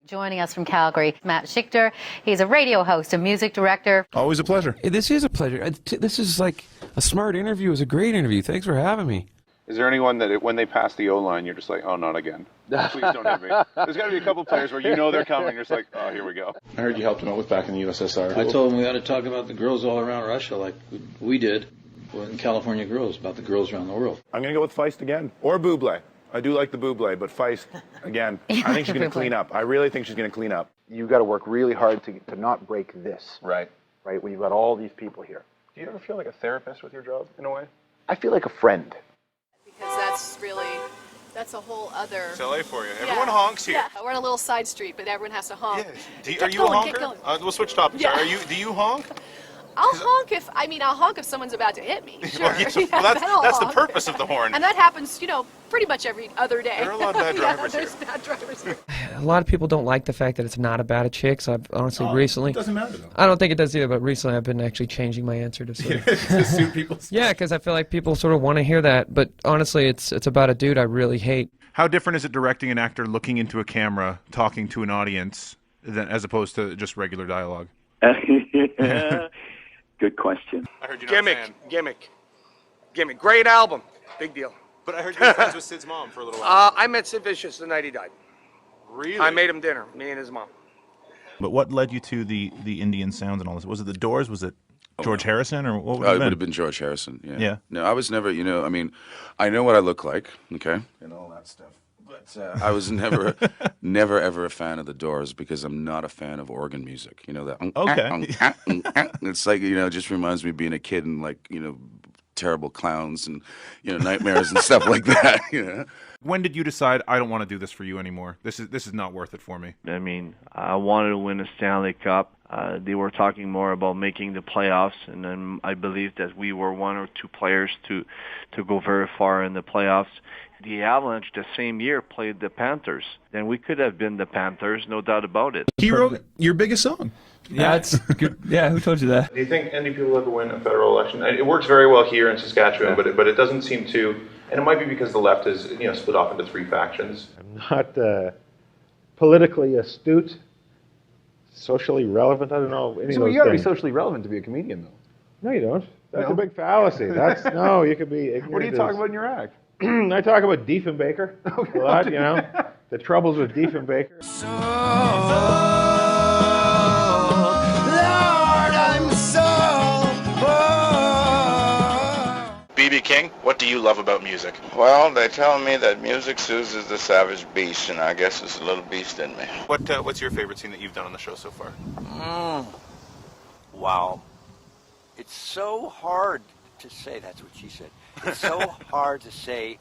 Joining us from Calgary, Matt Schichter. He's a radio host, a music director. Always a pleasure. This is a pleasure. This is like a smart interview. It was a great interview. Thanks for having me. Is there anyone that when they pass the O-line, you're just like, oh, not again? Please don't hit me. There's got to be a couple players where you know they're coming. You're just like, oh, here we go. I heard you helped him out with back in the USSR. I told him we ought to talk about the girls all around Russia like we did in California Girls, about the girls around the world. I'm going to go with Feist again. Or Bublé. I do like the Bublé, but Feist, again, I think she's going to clean up. I really think she's going to clean up. You've got to work really hard to not break this. Right. Right, when you've got all these people here. Do you ever feel like a therapist with your job, in a way? I feel like a friend. Because that's a whole other... It's LA for you. Everyone honks here. Yeah, we're on a little side street, but everyone has to honk. Yeah. Are you a honker? We'll switch topics. Yeah. Do you honk? I'll honk if someone's about to hit me. Sure. Well, that's the purpose of the horn. And that happens, pretty much every other day. There are a lot of bad drivers there's bad drivers here. A lot of people don't like the fact that it's not about a chick, so I've honestly recently... It doesn't matter, though. I don't think it does either, but recently I've been actually changing my answer to sort of... to suit people. Yeah, because I feel like people sort of want to hear that, but honestly, it's about a dude I really hate. How different is it directing an actor looking into a camera, talking to an audience, as opposed to just regular dialogue? Good question. I heard you Gimmick. Great album. Big deal. But I heard you were friends with Sid's mom for a little while. I met Sid Vicious the night he died. Really? I made him dinner, me and his mom. But what led you to the Indian sounds and all this? Was it the Doors? Was it George Harrison? Or what would it have been? It would have been George Harrison, yeah. Yeah. No, I was never, I know what I look like, okay? And all that stuff. But I was never ever a fan of the Doors because I'm not a fan of organ music. Okay. It's like, it just reminds me of being a kid and terrible clowns and, nightmares and stuff like that, When did you decide, I don't want to do this for you anymore? This is not worth it for me? I mean, I wanted to win a Stanley Cup. They were talking more about making the playoffs, and then I believe that we were one or two players to go very far in the playoffs. The Avalanche the same year played the Panthers. Then we could have been the Panthers, no doubt about it. He wrote your biggest song. Yeah, it's good. Yeah, who told you that? Do you think any people ever win a federal election? It works very well here in Saskatchewan, but it doesn't seem to, and it might be because the left is split off into three factions. I'm not politically astute, socially relevant. I don't know. So you got to be socially relevant to be a comedian, though. No, you don't. That's a big fallacy. You could be ignorant. What are you talking about in your act? I talk about Diefenbaker a lot, the troubles with Diefenbaker. B.B. King, what do you love about music? Well, they tell me that music soothes the savage beast, and I guess it's a little beast in me. What's your favorite scene that you've done on the show so far? Wow. It's so hard to say. That's what she said. It's so hard to say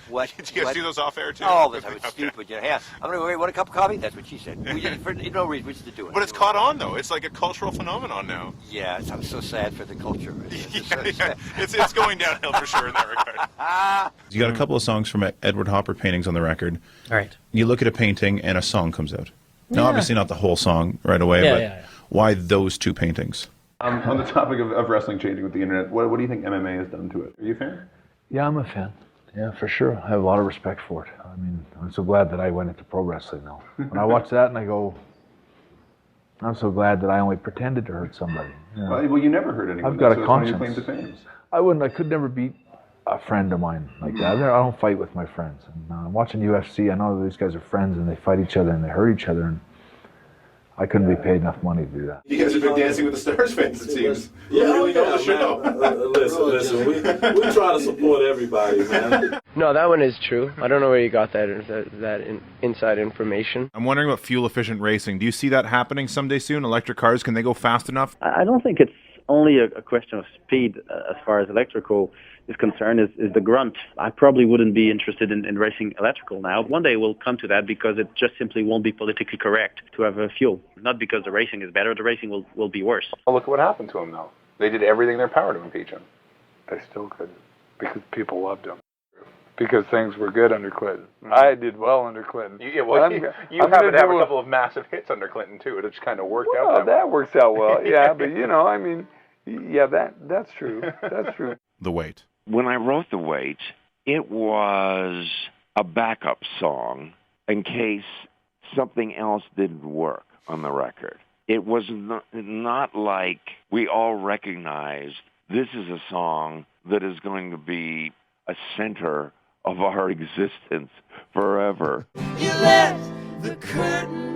what... Did you guys do those off air, too? All the time. It's stupid. Yeah, I'm going to wait, want a cup of coffee? That's what she said. For no reason, we just to do it. But it's caught on, though. It's like a cultural phenomenon now. Yeah, I'm so sad for the culture. It's going downhill for sure in that regard. You got a couple of songs from Edward Hopper paintings on the record. All right. You look at a painting and a song comes out. Now, obviously not the whole song right away, but why those two paintings? On the topic of wrestling changing with the internet, what do you think MMA has done to it? Are you a fan? Yeah, I'm a fan. Yeah, for sure. I have a lot of respect for it. I mean, I'm so glad that I went into pro wrestling now. When I watch that and I go, I'm so glad that I only pretended to hurt somebody. Well, you never hurt anyone. I've got so a conscience. Claim to fame. I could never beat a friend of mine like that. I don't fight with my friends. And watching UFC, I know these guys are friends and they fight each other and they hurt each other. And I couldn't be paid enough money to do that. You guys have been Dancing with the Stars fans, it seems. You really know the show. Listen, we try to support everybody, man. No, that one is true. I don't know where you got that inside information. I'm wondering about fuel-efficient racing. Do you see that happening someday soon? Electric cars, can they go fast enough? I don't think it's only a question of speed as far as electrical is concerned, is the grunt. I probably wouldn't be interested in racing electrical now. One day we'll come to that because it just simply won't be politically correct to have a fuel. Not because the racing is better, the racing will be worse. Well, look at what happened to him, though. They did everything in their power to impeach him. They still couldn't because people loved him. Because things were good under Clinton. I did well under Clinton. You happen to have a couple of massive hits under Clinton, too. It just kind of worked out that works out well, yeah. But, that's true. That's true. The Weight. When I wrote The Weight, it was a backup song in case something else didn't work on the record. It was not like we all recognized this is a song that is going to be a center of our existence forever. You left the curtain